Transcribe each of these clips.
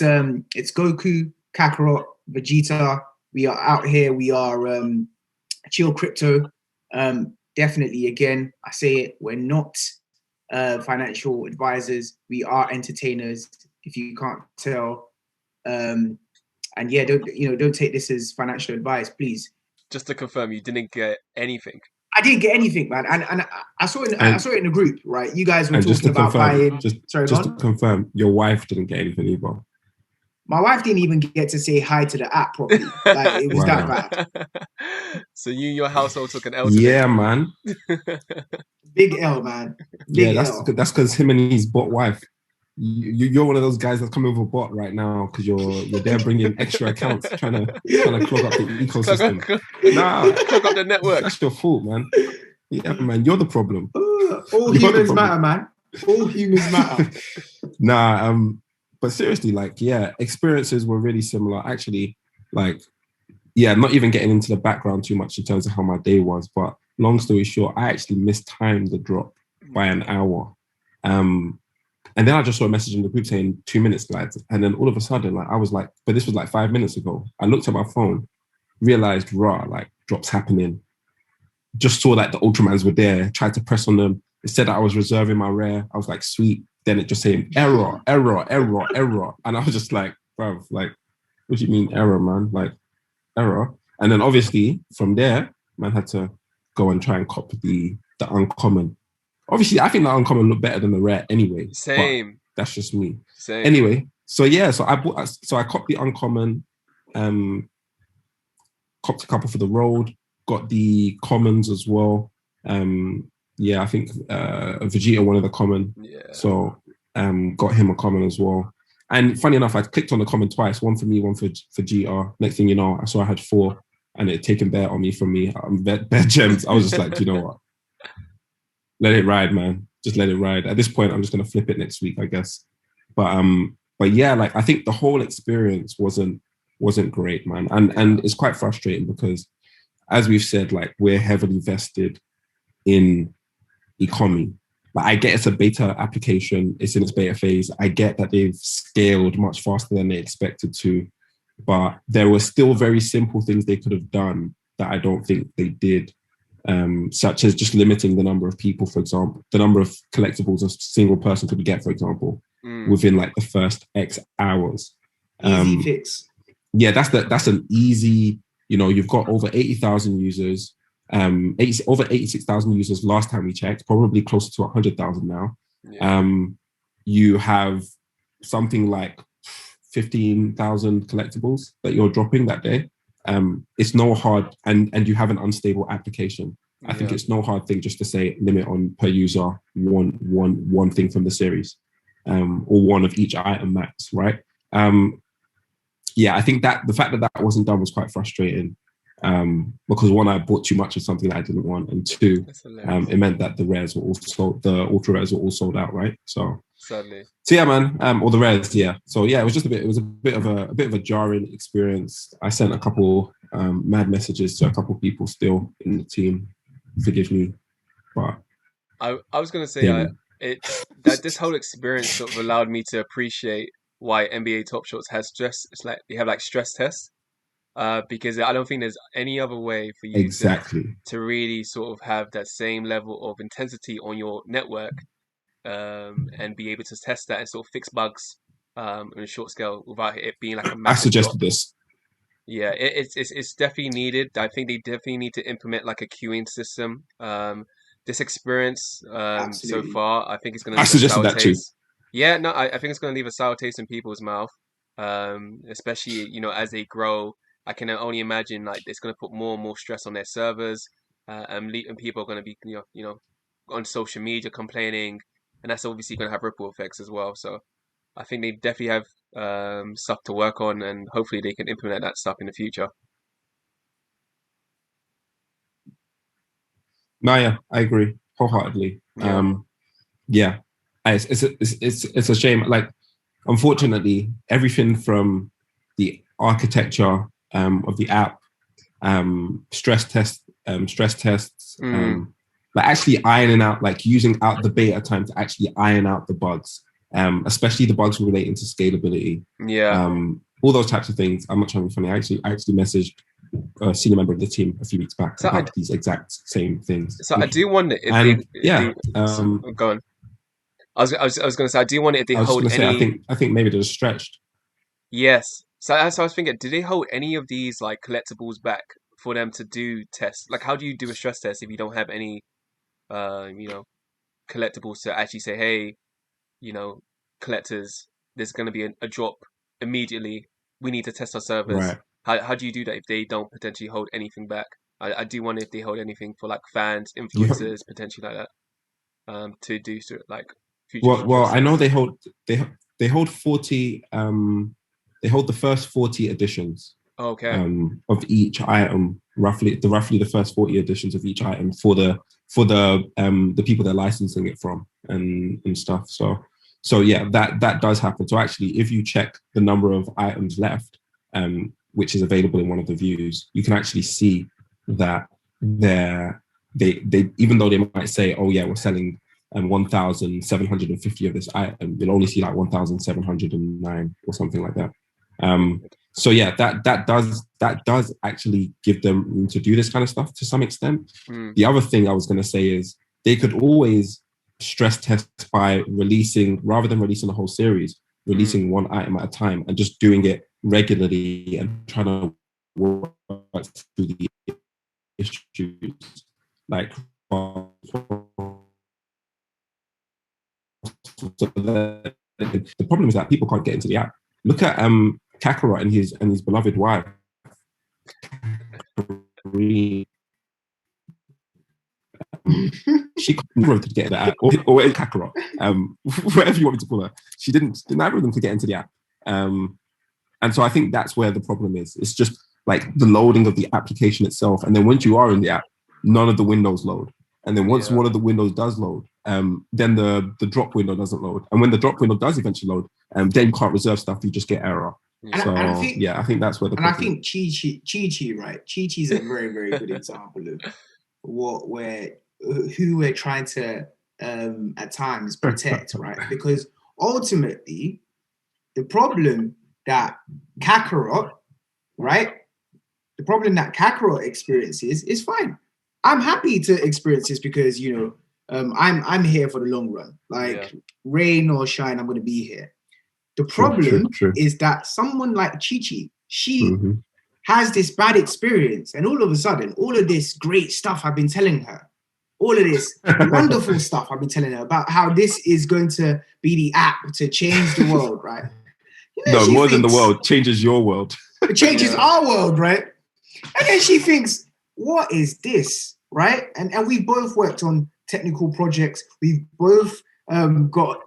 it's Goku, Kakarot, Vegeta. We are out here. We are chill crypto. Definitely, again, I say it. We're not financial advisors. We are entertainers. If you can't tell, and yeah, don't take this as financial advice, please. Just to confirm, you didn't get anything. I didn't get anything, man, and I saw it. I saw it in the group, right? You guys were talking about buying. Sorry, just to confirm, your wife didn't get anything either. My wife didn't even get to say hi to the app properly. Like, it was that bad. So your household took an L today. Yeah, man. Big L, man. Big L. That's because him and his bot wife. You're one of those guys that's coming with a bot right now because you're there bringing extra accounts, trying to clog up the ecosystem. Clog up the network. That's your fault, man. Yeah, man, you're the problem. All humans matter, man. All humans matter. But seriously, like, yeah, experiences were really similar. Actually, like, yeah, not even getting into the background too much in terms of how my day was. But long story short, I actually mistimed the drop by an hour. And then I just saw a message in the group saying 2 minutes, lads. And then all of a sudden, like, I was like, but this was like 5 minutes ago. I looked at my phone, realized, like, drops happening. Just saw that the Ultramans were there, tried to press on them. It said that I was reserving my rare. I was like, sweet. Then it just saying error. And I was just like, bruv, like, what do you mean error, man? Like, error. And then obviously from there, man had to go and try and copy the uncommon. Obviously, I think the uncommon looked better than the rare anyway. Same. That's just me. Same. Anyway, so yeah, so I copped the uncommon, copped a couple for the road, got the commons as well. Yeah, I think Vegeta one of the common. Yeah. So got him a common as well. And funny enough, I clicked on the common twice, one for me, one for GR. Next thing you know, I saw I had 4 and it had taken bear on me from me. Bear gems. I was just like, you know what? Let it ride, man. Just let it ride. At this point, I'm just gonna flip it next week, I guess. But yeah, like, I think the whole experience wasn't great, man. And it's quite frustrating because, as we've said, like, we're heavily vested in Ecomi. But I get it's a beta application, it's in its beta phase. I get that they've scaled much faster than they expected to, but there were still very simple things they could have done that I don't think they did. Such as just limiting the number of people, for example, the number of collectibles a single person could get, for example, within like the first X hours. Easy fix. Yeah, that's an easy, you've got over 80,000 users, over 86,000 users last time we checked, probably closer to 100,000 now. Yeah. You have something like 15,000 collectibles that you're dropping that day. It's no hard, and you have an unstable application. I think it's no hard thing just to say limit on per user one thing from the series, or one of each item max, right? Yeah, I think that the fact that that wasn't done was quite frustrating, because one, I bought too much of something that I didn't want, and two, it meant that the ultra rares were all sold out, right? So sadly. So yeah, man, or the rares, yeah. So yeah, it was a bit of a jarring experience. I sent a couple mad messages to a couple people still in the team. Forgive me, but I was gonna say that this whole experience sort of allowed me to appreciate why NBA Top Shots has stress. It's like they have like stress tests, because I don't think there's any other way for you to really sort of have that same level of intensity on your network. And be able to test that and sort of fix bugs on a short scale without it being like a massive I suggested drop. this. Yeah, it's definitely needed. I think they definitely need to implement like a queuing system. This experience so far, I think it's going to leave a sour taste. Yeah, no, I think it's going to leave a sour taste in people's mouth. Especially as they grow, I can only imagine like it's going to put more and more stress on their servers, and people are going to be on social media complaining. And that's obviously going to have ripple effects as well. So I think they definitely have stuff to work on, and hopefully they can implement that stuff in the future. No, yeah, I agree wholeheartedly. Yeah. It's a shame. Like, unfortunately, everything from the architecture of the app, stress tests, like actually ironing out, like using out the beta time to actually iron out the bugs, especially the bugs relating to scalability. Yeah. All those types of things. I'm not trying to be funny. I actually messaged a senior member of the team a few weeks back about these exact same things. So I do wonder if go on. I was going to say, I do wonder if they hold any. I think maybe they're stretched. Yes. So I was thinking, do they hold any of these like collectibles back for them to do tests? Like, how do you do a stress test if you don't have any, collectibles to actually say, hey, collectors, there's going to be a drop immediately. We need to test our servers. Right. How do you do that if they don't potentially hold anything back? I do wonder if they hold anything for like fans, influencers, potentially like that, to do like future. Well, I know they hold 40. They hold the first 40 editions. Okay. Of each item, roughly the first 40 editions of each item for the people they're licensing it from and stuff. So yeah, that does happen. So actually, if you check the number of items left, which is available in one of the views, you can actually see that they even though they might say, oh yeah, we're selling 1,750 of this item, you'll only see like 1,709 or something like that. So yeah, that does actually give them room to do this kind of stuff to some extent. The other thing I was going to say is they could always stress test by rather than releasing the whole series, releasing one item at a time and just doing it regularly and trying to work through the issues. Like the problem is that people can't get into the app. Look at Kakarot and his beloved wife. She couldn't get in the app, or Kakarot, whatever you want me to call her. She didn't either of them to get into the app. And so I think that's where the problem is. It's just like the loading of the application itself. And then once you are in the app, none of the windows load. And then once one of the windows does load, then the drop window doesn't load. And when the drop window does eventually load, then you can't reserve stuff, you just get error. So I think that's where the problem is. I think Chi-Chi, right? Chi-Chi's a very, very good example of who we're trying to at times protect, right? Because ultimately, the problem that Kakarot, right? The problem that Kakarot experiences is fine. I'm happy to experience this because I'm here for the long run. Like rain or shine, I'm going to be here. The problem is that someone like Chi-Chi, she has this bad experience, and all of a sudden, all of this great stuff I've been telling her, all of this wonderful stuff I've been telling her about how this is going to be the app to change the world, right? More than the world, changes your world. It changes our world, right? And then she thinks, what is this, right? And we both worked on technical projects. We've both got,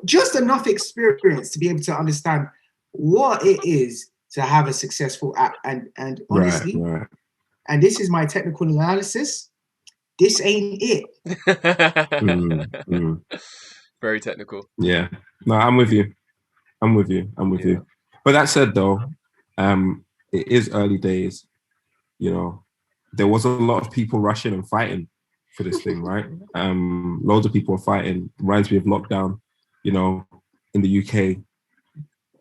just enough experience to be able to understand what it is to have a successful app. And honestly, and this is my technical analysis, this ain't it. Very technical. Yeah. No, I'm with you. But that said, though, it is early days. There was a lot of people rushing and fighting for this thing, right? Loads of people are fighting. Reminds me of lockdown, in the UK,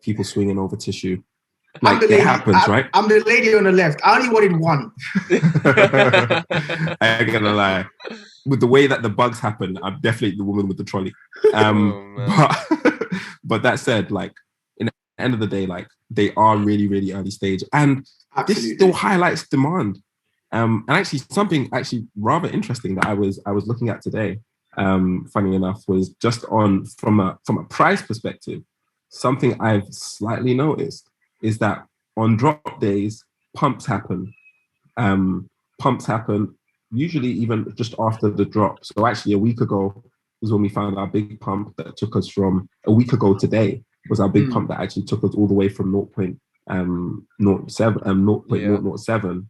people swinging over tissue. Like, it happens, right? I'm the lady on the left. I only wanted one. I ain't gonna lie. With the way that the bugs happen, I'm definitely the woman with the trolley. But that said, like, in the end of the day, like, they are really, really early stage. And This still highlights demand. And actually something rather interesting that I was looking at today, funny enough, was just from a price perspective, something I've slightly noticed is that on drop days, pumps happen. Usually even just after the drop. So actually a week ago was when we found our big pump that took us from a week ago today was our big pump that actually took us all the way from 0.07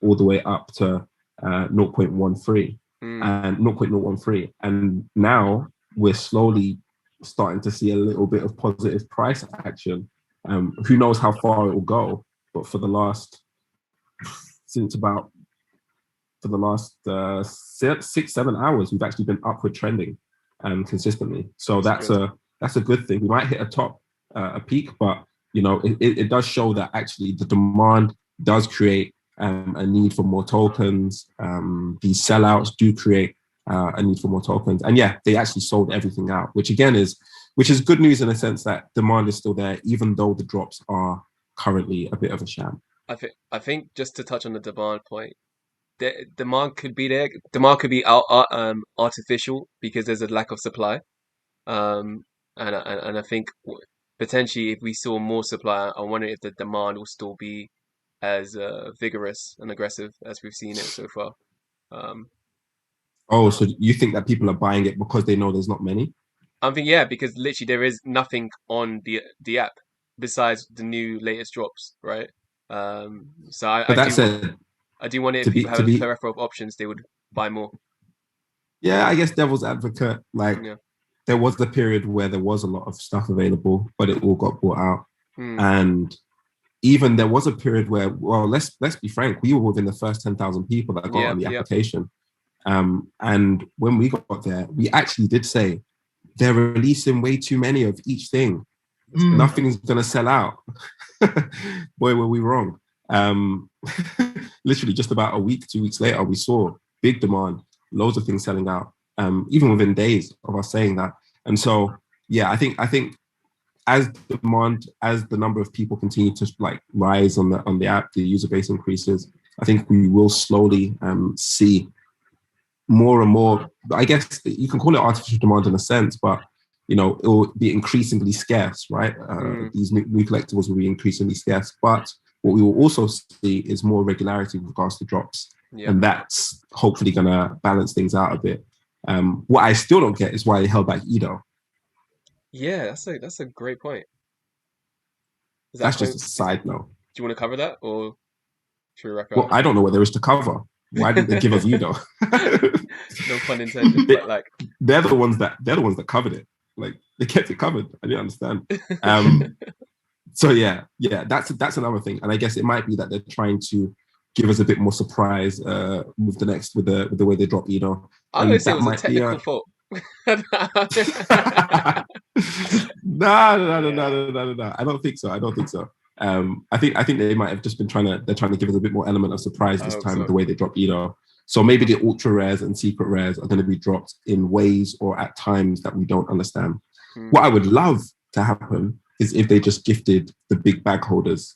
all the way up to 0.13 and 0.013. And now we're slowly starting to see a little bit of positive price action. Who knows how far it will go, but for the last 6-7 hours, we've actually been upward trending consistently. So that's a that's a good thing. We might hit a peak, but it does show that actually the demand does create a need for more tokens. These sellouts do create a need for more tokens, and yeah, they actually sold everything out, which is good news in a sense that demand is still there, even though the drops are currently a bit of a sham. I think just to touch on the demand point, the demand could be there. Demand could be artificial because there's a lack of supply. And I think potentially if we saw more supply, I wonder if the demand will still be as vigorous and aggressive as we've seen it so far. So you think that people are buying it because they know there's not many? I think yeah, because literally there is nothing on the app besides the new latest drops, right? So I do wonder if people have a plethora of options, they would buy more. Yeah, I guess devil's advocate, there was the period where there was a lot of stuff available, but it all got bought out. And even there was a period where, well, let's be frank, we were within the first 10,000 people that got on the application. And when we got there, we actually did say, they're releasing way too many of each thing. Nothing's going to sell out. Boy, were we wrong. Literally just about a week, 2 weeks later, we saw big demand, loads of things selling out, even within days of us saying that. And so, yeah, I think as the number of people continue to rise on the app, the user base increases, I think we will slowly see more and more, I guess you can call it artificial demand in a sense, but it will be increasingly scarce, right? These new collectibles will be increasingly scarce, but what we will also see is more regularity with regards to drops. And that's hopefully going to balance things out a bit. What I still don't get is why they held back Edo. Yeah, that's a great point. That's just a side note. Do you want to cover that, or should we wrap it up? Well, I don't know what there is to cover. Why didn't they give us Edo? No pun intended, but they're the ones that covered it. They kept it covered. I didn't understand. So yeah, that's another thing, and I guess it might be that they're trying to give us a bit more surprise with the way they drop Edo. I would say it was a technical fault. No. I don't think so. I think they might have just been trying to give us a bit more element of surprise this time with the way they drop Edo. So maybe the ultra rares and secret rares are going to be dropped in ways or at times that we don't understand. What I would love to happen is if they just gifted the big bag holders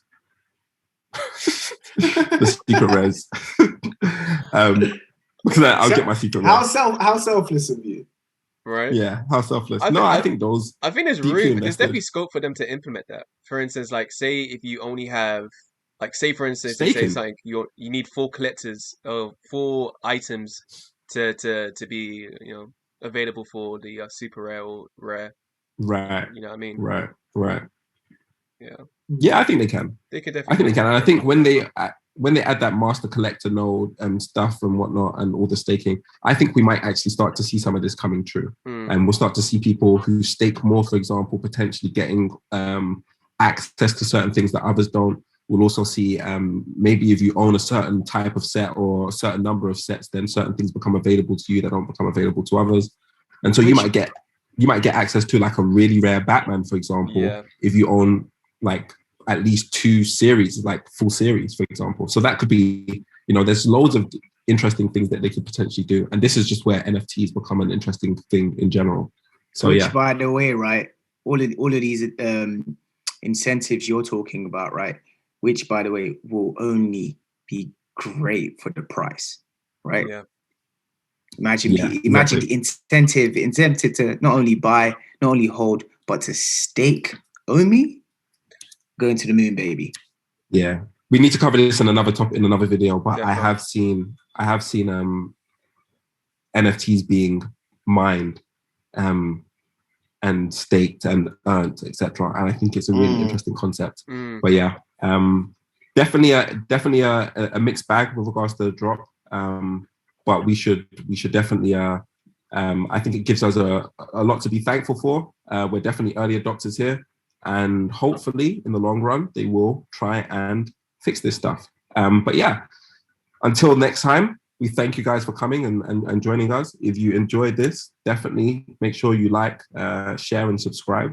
the secret rares. Because I'll get my secret rares. How selfless of you. Right? Yeah, how selfless. I think there's room. There's definitely scope for them to implement that. For instance, say if you only have, say for instance, they say something, you need 4 collectors or 4 items to be available for the super rare or rare. Right. You know what I mean? Right. Yeah. Yeah, I think they can. They could definitely. I think they can, and I think when they add that master collector node and stuff and whatnot and all the staking, I think we might actually start to see some of this coming true. And we'll start to see people who stake more, for example, potentially getting access to certain things that others don't. We'll also see maybe if you own a certain type of set or a certain number of sets, then certain things become available to you that don't become available to others. And so you might get access to a really rare Batman, for example, if you own at least 2 series, full series, for example. So that could be, there's loads of interesting things that they could potentially do. And this is just where NFTs become an interesting thing in general. So which, by the way, right, all of these incentives you're talking about, right, which, by the way, will only be great for the price, right? Yeah. Imagine the incentive to not only buy, not only hold, but to stake OMI. Going to the moon, baby. Yeah, we need to cover this in another topic in another video. But I have seen NFTs being mined, and staked and earned, etc. And I think it's a really interesting concept. But yeah, definitely a mixed bag with regards to the drop. But we should definitely. I think it gives us a lot to be thankful for. We're definitely early adopters here. And hopefully, in the long run, they will try and fix this stuff. But yeah, until next time, we thank you guys for coming and joining us. If you enjoyed this, definitely make sure you like, share, and subscribe.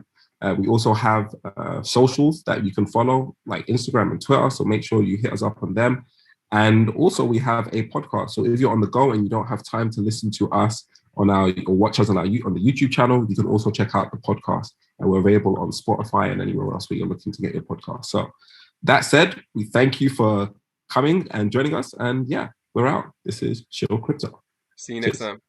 We also have socials that you can follow, like Instagram and Twitter. So make sure you hit us up on them. And also we have a podcast. So if you're on the go and you don't have time to listen to us or watch us on the YouTube channel, you can also check out the podcast. And we're available on Spotify and anywhere else where you're looking to get your podcast. So that said, we thank you for coming and joining us. And yeah, we're out. This is Chill Crypto. See you next time.